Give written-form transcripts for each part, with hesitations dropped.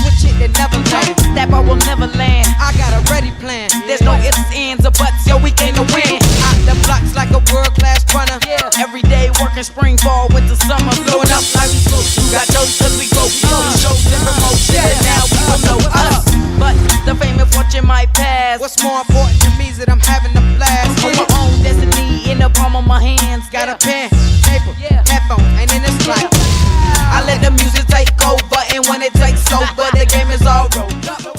switch it and never land. That ball will never land. I got a ready plan. There's no ifs, ands, or buts. Yo, we came to win. Out the blocks like a world-class runner. Every day working spring, fall, winter, summer. Blowing up like we supposed to. Got those cause we go. We know the shows and promotion. And now we will know us. But the fame and fortune might pass. What's more important to me is that I'm having a blast. On my own destiny in the palm of my hands. Got a pen, paper, headphones, and then it's like I let the music take over, and when it takes over, the game is all rolled up.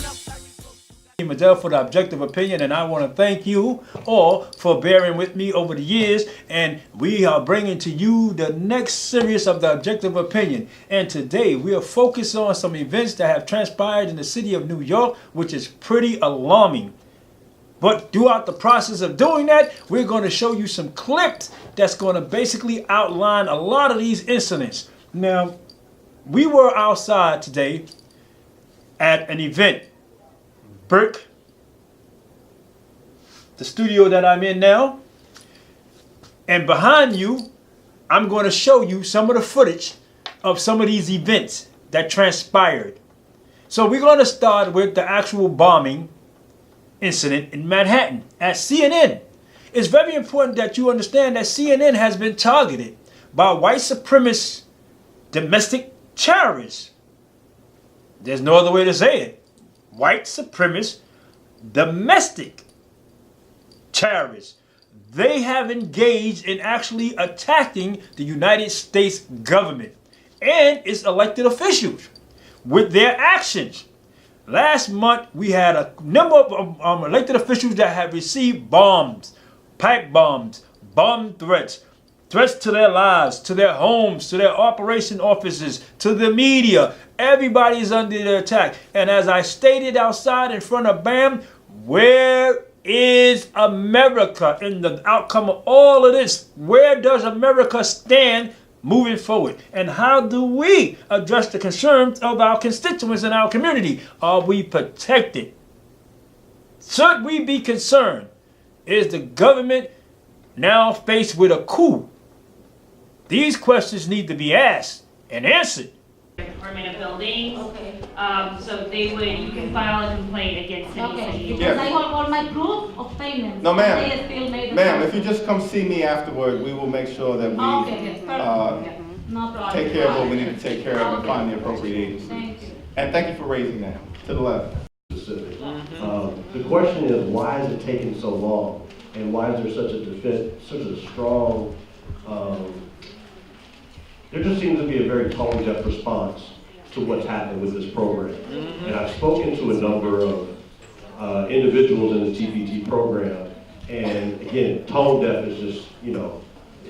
Madell for the Objective Opinion, and I want to thank you all for bearing with me over the years, and we are bringing to you the next series of the Objective Opinion. And today we are focused on some events that have transpired in the city of New York, which is pretty alarming. But throughout the process of doing that, we're going to show you some clips that's going to basically outline a lot of these incidents. Now, we were outside today at an event. Burke, the studio that I'm in now, and behind you, I'm going to show you some of the footage of some of these events that transpired. So we're going to start with the actual bombing incident in Manhattan at CNN. It's very important that you understand that CNN has been targeted by white supremacist domestic terrorists. There's no other way to say it. White supremacist domestic terrorists. They have engaged in actually attacking the United States government and its elected officials with their actions. Last month, we had a number of elected officials that have received bombs, pipe bombs, bomb threats, threats to their lives, to their homes, to their operation offices, to the media. Everybody is under the attack. And as I stated outside in front of BAM, where is America in the outcome of all of this? Where does America stand moving forward? And how do we address the concerns of our constituents in our community? Are we protected? Should we be concerned? Is the government now faced with a coup? These questions need to be asked and answered. Department of Buildings. Okay. So you can file a complaint against city. Okay. Because I want all my proof of payment. No, ma'am. They still made the Ma'am, if you just come see me afterward, we will make sure that we Okay, perfect. No problem. take care of what we need to take care of and find the appropriate agency. Thank you. And thank you for raising that. To the left. Specific. The question is, why is it taking so long? And why is there such a strong, there just seems to be a very tone-deaf response to what's happening with this program. And I've spoken to a number of individuals in the TPT program, and again, tone-deaf is just,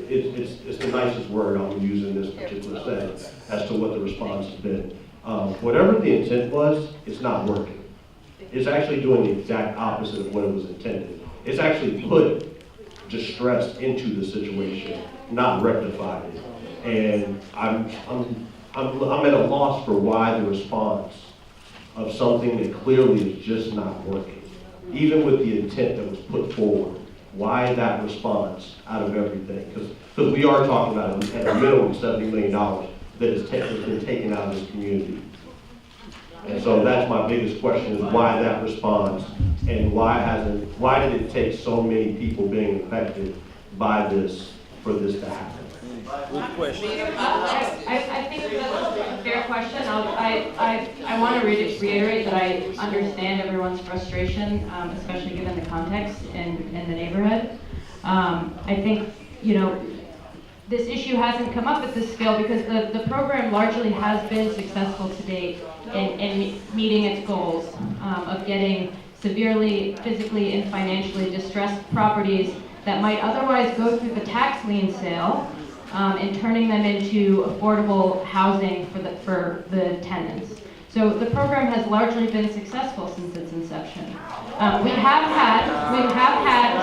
it's the nicest word I'm using in this particular setting as to what the response has been. Whatever the intent was, it's not working. It's actually doing the exact opposite of what it was intended. It's actually put distress into the situation, not rectified it. And I'm at a loss for why the response of something that clearly is just not working, even with the intent that was put forward. Why that response out of everything? Because we are talking about at a minimum $70 million that has been taken out of this community. And so that's my biggest question, is why that response, and why did it take so many people being affected by this for this to happen? I think it's a fair question. I want to reiterate that I understand everyone's frustration, especially given the context in the neighborhood. I think, this issue hasn't come up at this scale because the program largely has been successful to date in meeting its goals of getting severely physically and financially distressed properties that might otherwise go through the tax lien sale and turning them into affordable housing for the tenants. So the program has largely been successful since its inception. We have had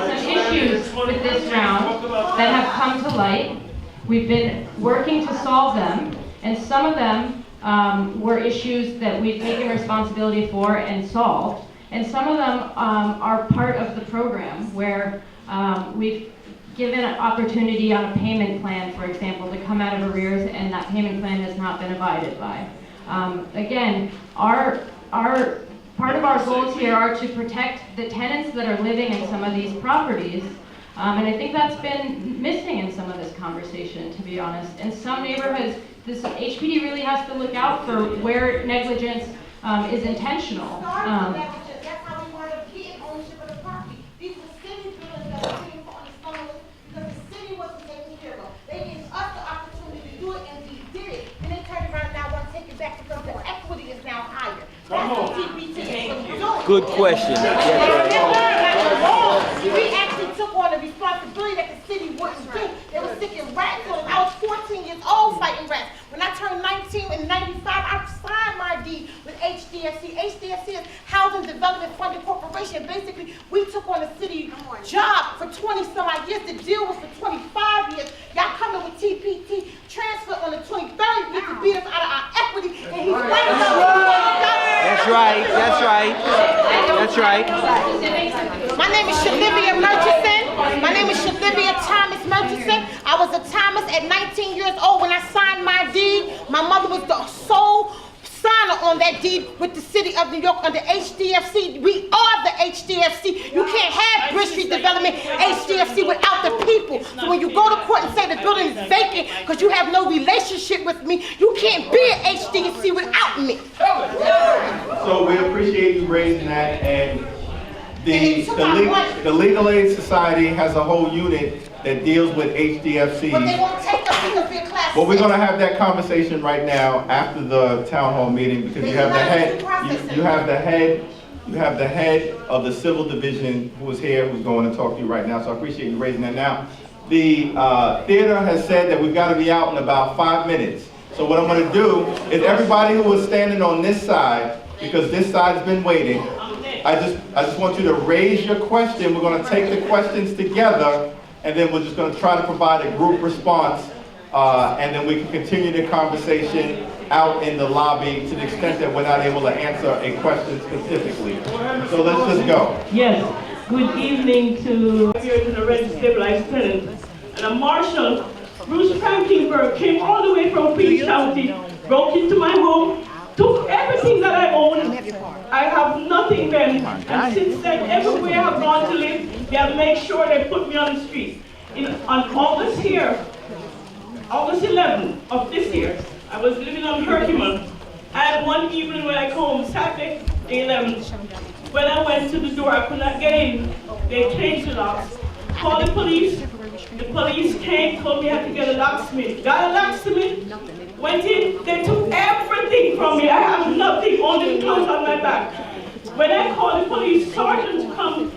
some issues with this round that have come to light. We've been working to solve them, and some of them were issues that we've taken responsibility for and solved, and some of them are part of the program where we've given an opportunity on a payment plan, for example, to come out of arrears, and that payment plan has not been abided by. Again, part of our goals here are to protect the tenants that are living in some of these properties. And I think that's been missing in some of this conversation, to be honest. In some neighborhoods, this HPD really has to look out for where negligence is intentional. That's how we want to get ownership of the property. These were city buildings that were sitting on the stone because the city wasn't taking care of them. They gave us the opportunity to do it, and we did it. And they turned around now want to take it back because the equity is now higher. That's what TPT is doing. Good question. We actually took on the responsibility that the city wouldn't do. They were sticking rats on. I was 14 years old fighting rats. When I turned 19 in '95, I signed my deed with HDFC. HDFC is Housing Development Funding Corporation. Basically, we took on the city job for 20 some odd years. The deal was for 25 years. Y'all coming with TPT transfer on the 23rd year to beat us out of our equity, and he's running That's right. That's right. That's right. My name is Shalivia Murchison. My name is Shalivia Thomas Murchison. I was a Thomas at 19 years old when I signed my deed. My mother was the sole signer on that deed with the city of New York under HDFC. We are the HDFC. You can't have Bridge Street Development HDFC without the people. So when you go to court and say the building is vacant because you have no relationship with me, you can't be an HDFC without me. So we appreciate you raising that, and the Legal Aid Society has a whole unit that deals with HDFCs. But they won't take us because we're class. Well, we're going to have that conversation right now after the town hall meeting, because you have the head, you have the head of the civil division who is here, who's going to talk to you right now. So I appreciate you raising that. Now, the theater has said that we've got to be out in about 5 minutes. So what I'm going to do is everybody who is standing on this side, because this side's been waiting, I just want you to raise your question. We're going to take the questions together, and then we're just going to try to provide a group response, and then we can continue the conversation out in the lobby to the extent that we're not able to answer a question specifically. So let's just go. Yes. Good evening to here to the Red Stabilized Tenant. And a Marshal, Bruce Frankenberg, came all the way from Queens County, broke into my home, took everything that I own. I have nothing then. And since then, everywhere I've gone to live, they have made sure they put me on the street. On August 11th of this year, I was living on Herkimer. I had one evening when I came home, Saturday, the 11th. When I went to the door, I could not get in. They changed the locks. Called the police. The police came, told me I had to get a locksmith. Got a locksmith, went in, they took everything from me. I have nothing, only the clothes on my back. When I called the police, Sergeant Chung,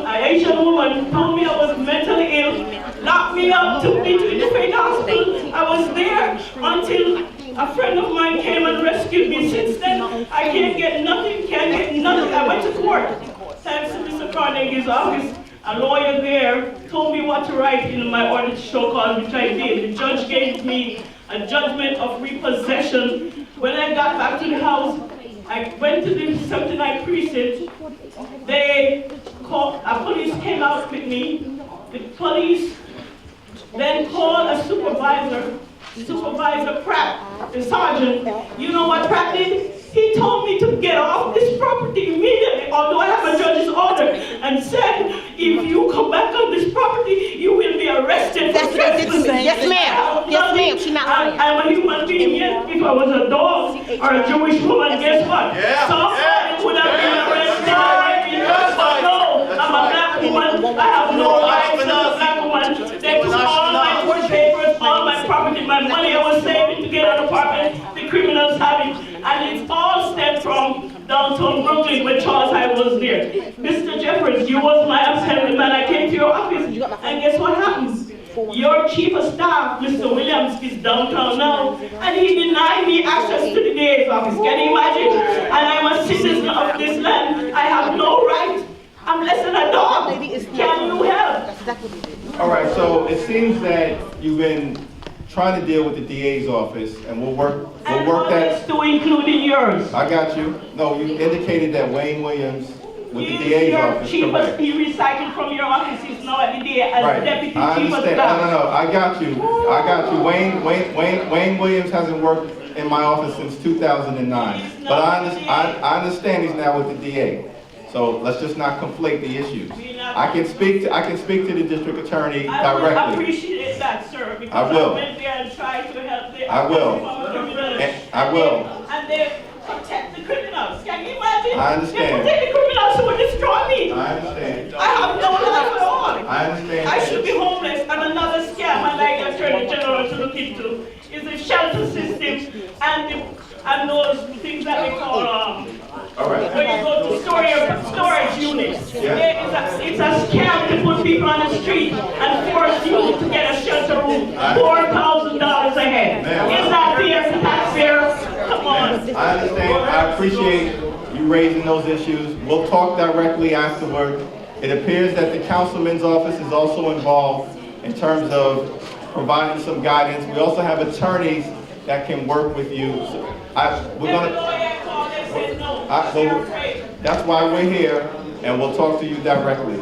an Asian woman, told me I was mentally ill, locked me up, took me to Interfaith Hospital. I was there until a friend of mine came and rescued me. Since then, I can't get nothing, I went to court. Thanks to Mr. Carnegie's office. A lawyer there told me what to write in my order to show cause, which I did. The judge gave me a judgment of repossession. When I got back to the house, I went to the 79th precinct. A police came out with me. The police then called a Supervisor Pratt, the sergeant. You know what Pratt did? He told me to get off this property immediately, although I have a judge's order, and said, if you come back on this property, you will be arrested for trespassing. Yes, ma'am. Yes, ma'am. She's not lying. I'm a human being, yet if I was a dog or a Jewish woman, guess what? Somebody would have been arrested already. But no, I'm a black woman. I have no rights as a black woman. They took all my papers, all my property, my money I was saving to get an apartment. The criminals have it. And it's all stemmed from downtown Brooklyn when Charles Hyde was there. Mr. Jeffers, you was my assemblyman. I came to your office, and guess what happens? Your chief of staff, Mr. Williams, is downtown now, and he denied me access to the DA's office. Can you imagine? And I'm a citizen of this land. I have no right. I'm less than a dog. Can you help? All right, so it seems that you've been trying to deal with the DA's office, and we'll work that. To including yours. I got you. No, you indicated that Wayne Williams with the DA's office. He recycled from your office. He's now at the DA as deputy chief of staff. No, I got you. Wayne Williams hasn't worked in my office since 2009. But I understand he's now with the DA. So let's just not conflate the issues. I can speak to the district attorney directly. I would appreciate that, sir, because I went there and tried to help them. I will. I will. And they protect the criminals. Can you imagine? I understand. They protect the criminals who would destroy me. I understand. I have no life at all. I understand. I should be homeless. And another scam I'd like the Attorney General to look into is the shelter system and those things that they call All right. when you go to storage units. It's a scam to put people on the street and force you to get a shelter room. $4,000 a head. Is that fair to taxpayers? Come on. I understand. I appreciate you raising those issues. We'll talk directly afterward. It appears that the councilman's office is also involved in terms of providing some guidance. We also have attorneys that can work with you. So that's why we're here, and we'll talk to you directly.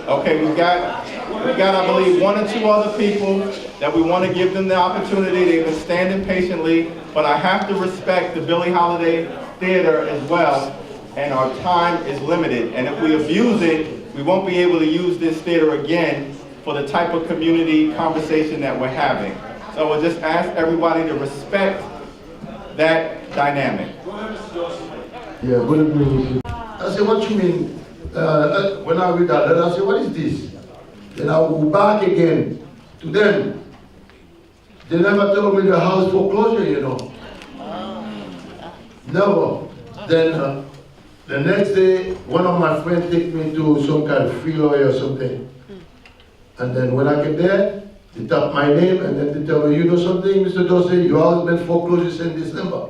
Okay, we got, I believe, 1 or 2 other people that we want to give them the opportunity. They've been standing patiently, but I have to respect the Billie Holiday Theater as well, and our time is limited. And if we abuse it, we won't be able to use this theater again for the type of community conversation that we're having. So we'll just ask everybody to respect that dynamic. Yeah, good evening. I said, what you mean? When I read that letter, I said, what is this? Then I will go back again to them. They never told me the house foreclosure, you know. Never. Then the next day, one of my friends took me to some kind of free lawyer or something. And then when I get there, they tap my name and then they tell me, you know something, Mr. Dorsey, your house been foreclosed since December.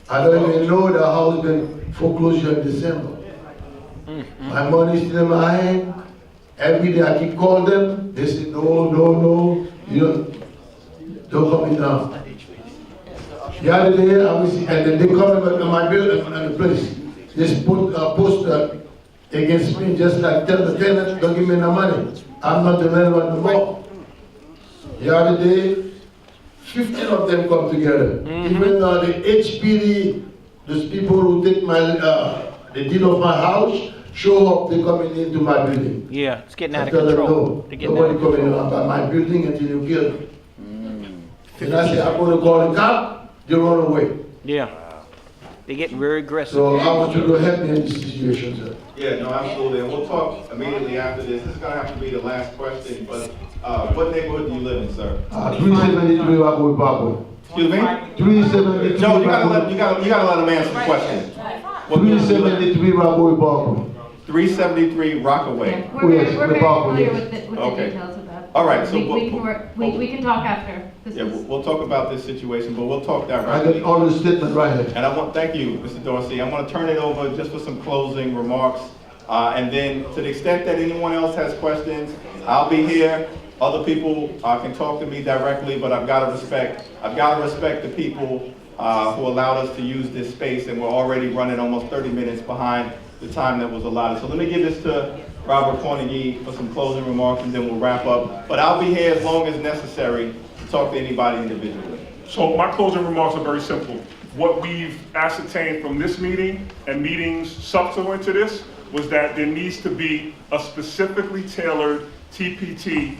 I don't even know the house been foreclosed in December. My money is still in my hand. Every day I keep calling them. They say, no, you don't come in now. The other day, I was, and then they come in my building and the place. They put a poster against me, just like tell the tenant, don't give me no money. I'm not the landlord anymore. The other day, 15 of them come together. Even the HPD, those people who take my the deed of my house, show up, they coming into my building. Yeah, it's getting out of Them, control. no, nobody coming in by my building until you kill me. And I say, I'm going to call the cop, they run away. Yeah. They're getting very aggressive. So I want you to help me in this situation, sir. Yeah, no, absolutely. And we'll talk immediately after this. This is going to have to be the last question, but what neighborhood do you live in, sir? 373 Rockaway Parkway. Excuse me? 373. Joe, you gotta let him answer the question. 373 Rockaway Parkway. 373 Rockaway. We're very familiar with the Okay. details of that. All right, so We can talk after. Yeah, we'll talk about this situation, but we'll talk I directly. got all the statement right here. And thank you, Mr. Dorsey. I'm going to turn it over just for some closing remarks. And then to the extent that anyone else has questions, I'll be here. Other people can talk to me directly, but I've got to respect the people who allowed us to use this space, and we're already running almost 30 minutes behind the time that was allotted. So let me give this to Robert Carnegie for some closing remarks, and then we'll wrap up. But I'll be here as long as necessary to talk to anybody individually. So my closing remarks are very simple. What we've ascertained from this meeting and meetings subsequent to this was that there needs to be a specifically tailored TPT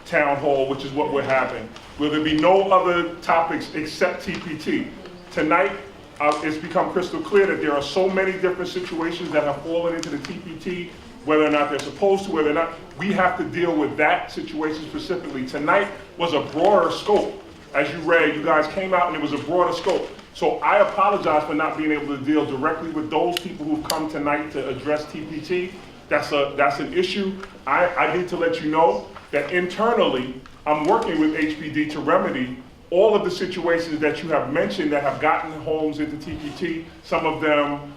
town hall, which is what we're having, where there be no other topics except TPT. Tonight, it's become crystal clear that there are so many different situations that have fallen into the TPT, whether or not they're supposed to, whether or not, we have to deal with that situation specifically. Tonight was a broader scope. As you read, you guys came out and it was a broader scope. So I apologize for not being able to deal directly with those people who've come tonight to address TPT. That's an issue. I need to let you know that internally, I'm working with HPD to remedy all of the situations that you have mentioned that have gotten homes into TPT. Some of them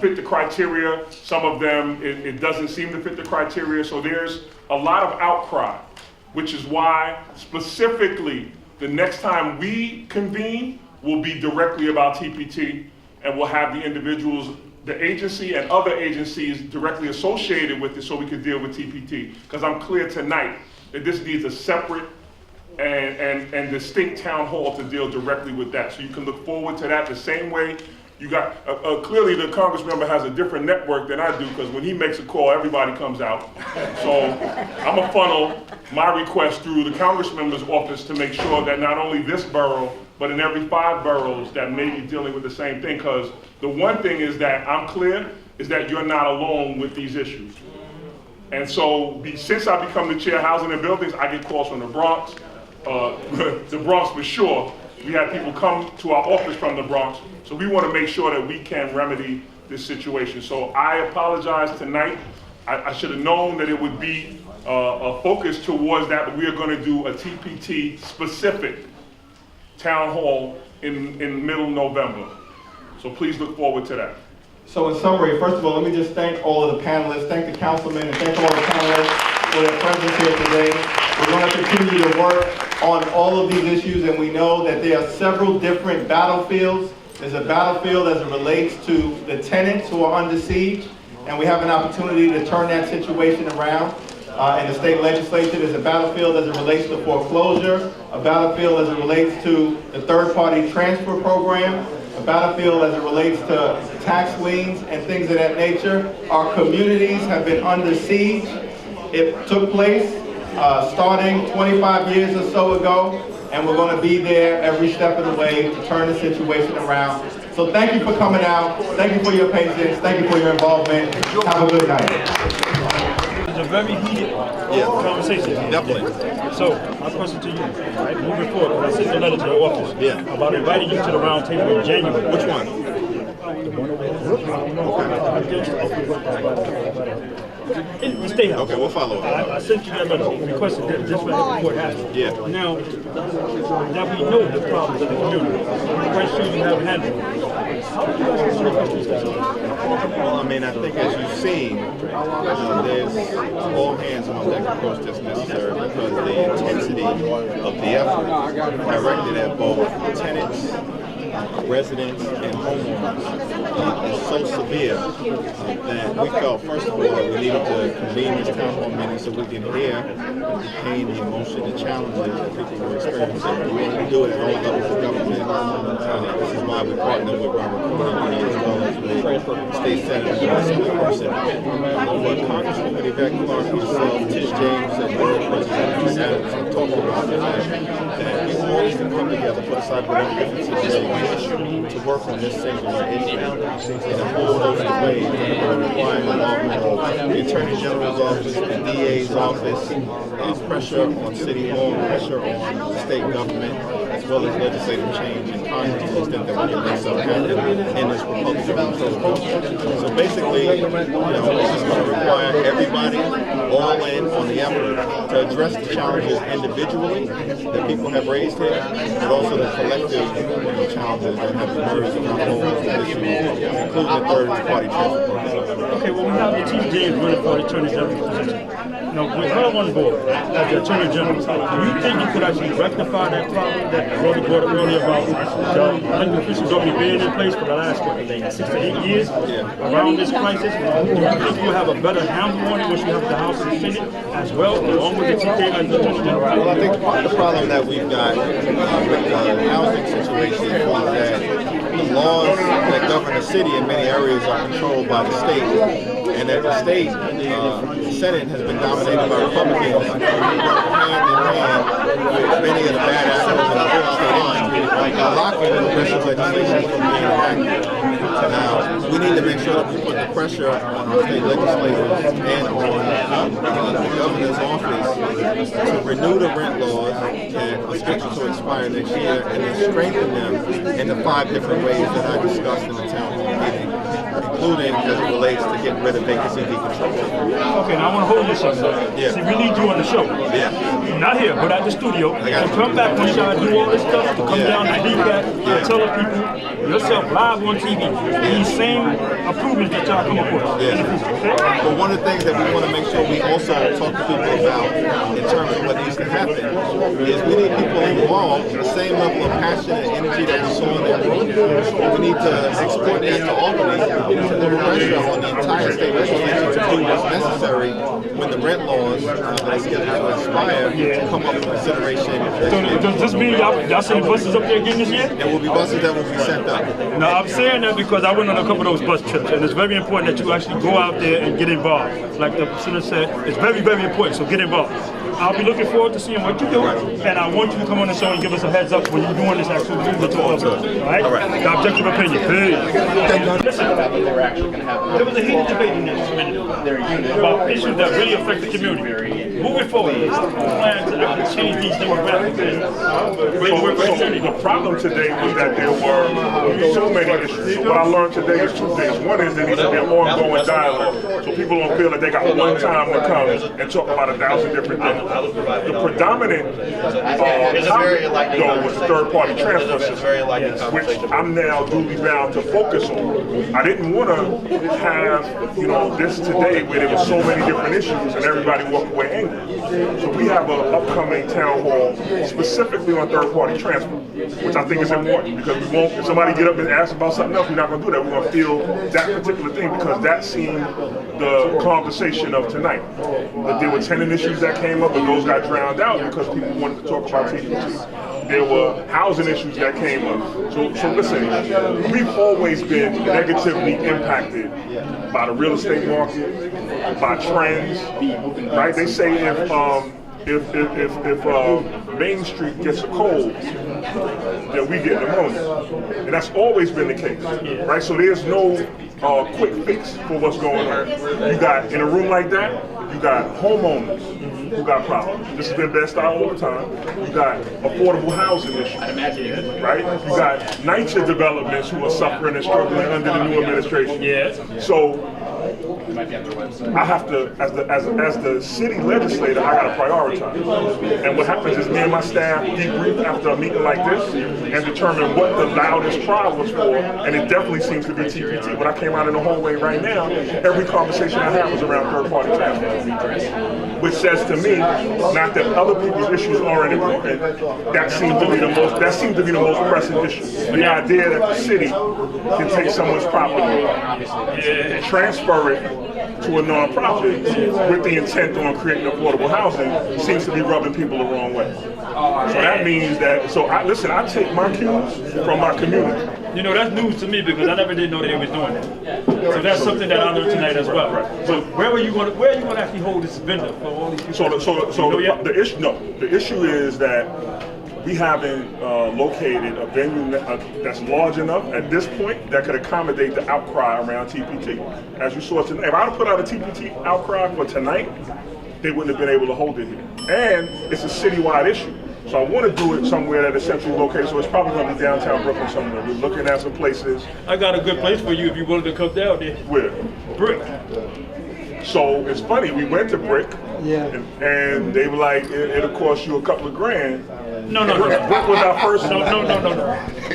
fit the criteria. Some of them, it doesn't seem to fit the criteria. So there's a lot of outcry, which is why specifically the next time we convene will be directly about TPT, and we'll have the individuals, the agency and other agencies directly associated with it so we can deal with TPT. Because I'm clear tonight that this needs a separate and distinct town hall to deal directly with that. So you can look forward to that the same way. You got, clearly the Congress member has a different network than I do, because when he makes a call, everybody comes out. So I'm gonna funnel my request through the Congress member's office to make sure that not only this borough, but in every 5 boroughs that may be dealing with the same thing. Because the one thing is that I'm clear, is that you're not alone with these issues. And so since I become the chair of housing and buildings, I get calls from the Bronx, the Bronx for sure. We have people come to our office from the Bronx. So we want to make sure that we can remedy this situation. So I apologize tonight. I should have known that it would be a focus towards that, but we are going to do a TPT specific town hall in middle November. So please look forward to that. So in summary, first of all, let me just thank all of the panelists, thank the councilmen, and thank all the panelists for their presence here today. We're going to continue to work on all of these issues, and we know that there are several different battlefields. There's a battlefield as it relates to the tenants who are under siege, and we have an opportunity to turn that situation around. In the state legislature, there's a battlefield as it relates to foreclosure, a battlefield as it relates to the third-party transfer program, a battlefield as it relates to tax liens and things of that nature. Our communities have been under siege. It took place starting 25 years or so ago, and we're going to be there every step of the way to turn the situation around. So thank you for coming out. Thank you for your patience. Thank you for your involvement. Have a good night. It's a very heated conversation. Definitely. So, my question to you, right, moving forward, I sent a letter to your office about inviting you to the round table in January. Which one? The one over in the State House. Okay, we'll follow up. I sent you that letter requesting that this report happen. Yeah. Now, that we know the problems of the community, I'm quite sure you have handled it. Well, I mean, I think as you've seen, there's all hands on deck approach that's necessary, because the intensity of the effort directed at both tenants, residents, and homeowners is so severe that we felt, first of all, that we needed to convene this town hall meeting so we can hear the pain, the emotion, the challenges that people were experiencing. We wanted to do it at all levels of government. This is why we partnered with Robert Kennedy as well as with State Senator Person. But Congresswoman Yvette Clarke, myself, Tish James, and Borough President Adams have talked about the fact that we always can come together, put aside whatever differences to work on this singular issue in a whole host of ways that will require involvement of the Attorney General's office, the DA's office, pressure on City Hall, pressure on the state government, as well as legislative change in Congress to the extent that we can make something happen in this Republican control. So basically, it's just going to require everybody all in on the effort to address the challenges individually that people have raised here, but also the collective challenges that have emerged around the whole issue, including the third-party transfer program. Okay, well, we have the Chief James running for the Attorney General's position. Now, with her on board as the Attorney General, do you think you could actually rectify that problem that Brother brought up earlier about the elected officials already being in place for the last, 6 to 8 years around this crisis? Do you think you'll have a better handle on it once you have the House and the Senate as well, along with the TK as the Attorney General? Well, I think part of the problem that we've got with the housing situation is that the laws that govern the city in many areas are controlled by the state, and that the state, the Senate has been dominated by Republicans hand in hand with many of the bad actors in the real estate industry, blocking progressive legislation from being enacted. Now, we need to make sure that we put the pressure on our state legislators and on the governor's office to renew the rent laws that are scheduled to expire next year, and then strengthen them in the 5 different ways that I discussed in the town hall meeting, including as it relates to getting rid of vacancy decontrol. Okay, now I want to hold this up. Yeah. See, we need you on the show. Yeah. Not here, but at the studio. And come back when y'all do all this stuff, to come down to DCAT and tell the people yourself live on TV these same improvements that y'all come up with. Yeah. But one of the things that we want to make sure we also talk to people about in terms of what needs to happen is we need people involved, the same level of passion and energy that we saw in that room. We need to export that to Albany, to pressure on the entire state legislature to do what's necessary when the rent laws that are scheduled to expire come up for consideration. Does this mean y'all sending buses up there again this year? There will be buses that will be sent up. No, I'm saying that because I went on a couple of those bus trips, and it's very important that you actually go out there and get involved. Like the senator said, it's very, very important, so get involved. I'll be looking forward to seeing what you do, and I want you to come on the show and give us a heads up when you're doing this actual movement to public. All right? The objective opinion. Listen, there was a heated debate in this minute about issues that really affect the community. Moving forward, is the plan to actually change these demographics? The problem today was that there were so many issues. So what I learned today is two things. One is there needs to be an ongoing dialogue, so people don't feel that they got one time to come and talk about 1,000 different things. The predominant topic, though, was the third-party transfer system, which I'm now duly bound to focus on. I didn't want to have, this today where there were so many different issues and everybody walked away angry. So we have an upcoming town hall specifically on third-party transfer, which I think is important because we won't. If somebody get up and ask about something else, we're not going to do that. We're going to feel that particular thing because that seemed the conversation of tonight. But there were tenant issues that came up, and those got drowned out because people wanted to talk about TPT. There were housing issues that came up. So listen, we've always been negatively impacted by the real estate market, by trends, right? They say if Main Street gets a cold, then we get pneumonia. And that's always been the case, right? So there's no quick fix for what's going on. You got, in a room like that, you got homeowners who got problems. This has been Bed-Stuy all the time. You got affordable housing issues, right? You got NYCHA developments who are suffering and struggling under the new administration. So I have to, as the city legislator, I got to prioritize. And what happens is me and my staff debrief after a meeting like this and determine what the loudest cry was for, and it definitely seems to be TPT. When I came out in the hallway right now, every conversation I had was around third-party transfer, which says to me, not that other people's issues aren't important, that seems to be the most pressing issue. The idea that the city can take someone's property and transfer it to a nonprofit with the intent on creating affordable housing seems to be rubbing people the wrong way. So that means that, I take my cues from my community. That's news to me because I never did know they was doing that. So that's something that I learned tonight as well. So where are you going to actually hold this vendor for all these people? The issue is that we haven't located a venue that's large enough at this point that could accommodate the outcry around TPT. As you saw tonight, if I had put out a TPT outcry for tonight, they wouldn't have been able to hold it here. And it's a citywide issue. So I want to do it somewhere that is centrally located, so it's probably going to be downtown Brooklyn somewhere. We're looking at some places. I got a good place for you if you're willing to come down there. Where? Brick. So it's funny, we went to Brick, and they were like, it'll cost you a couple of grand. No. Brick was our first. No.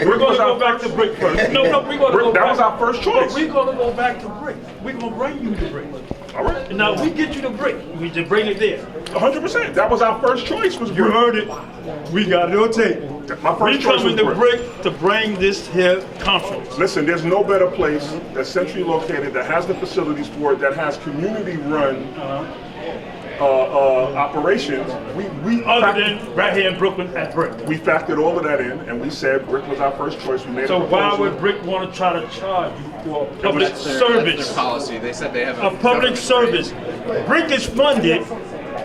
We're going to go back to Brick first. No, we're going to go back. That was our first choice. But we're going to go back to Brick. We're going to bring you to Brick. All right. And now we get you to Brick. We just bring it there. 100%. That was our first choice. Was you heard it. We got it on tape. My first choice was Brick to bring this here conference. Listen, there's no better place that's centrally located, that has the facilities for it, that has community-run operations. Other than right here in Brooklyn at Brick. We factored all of that in, and we said Brick was our first choice. We made so why would Brick want to try to charge you for public service? That's their policy. They said they have a public service. Brick is funded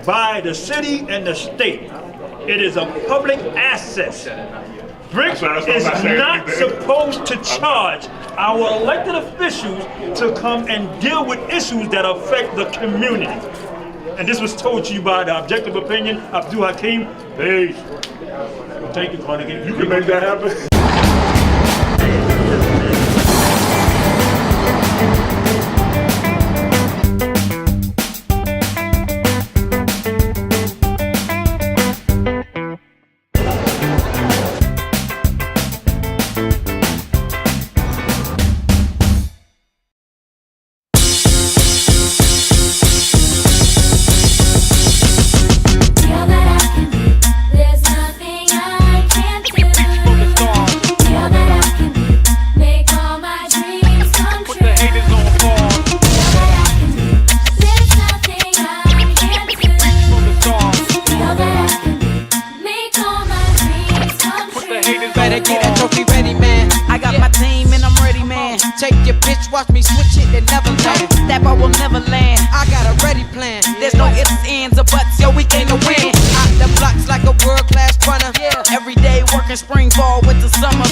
by the city and the state. It is a public asset. Brick is not supposed to charge our elected officials to come and deal with issues that affect the community. And this was told to you by the objective opinion, Abdul Hakim. Peace. Thank you, Carnegie. You can make that happen. There's nothing I can't do. get that trophy ready, man. I got my team and I'm ready, man. Take your bitch, watch me switch it and never land. That ball will never land. I got a ready plan. There's no ifs, ands, or buts, yo, we came to win. Out the blocks like a world-class runner. Every day working spring, fall, winter, summer.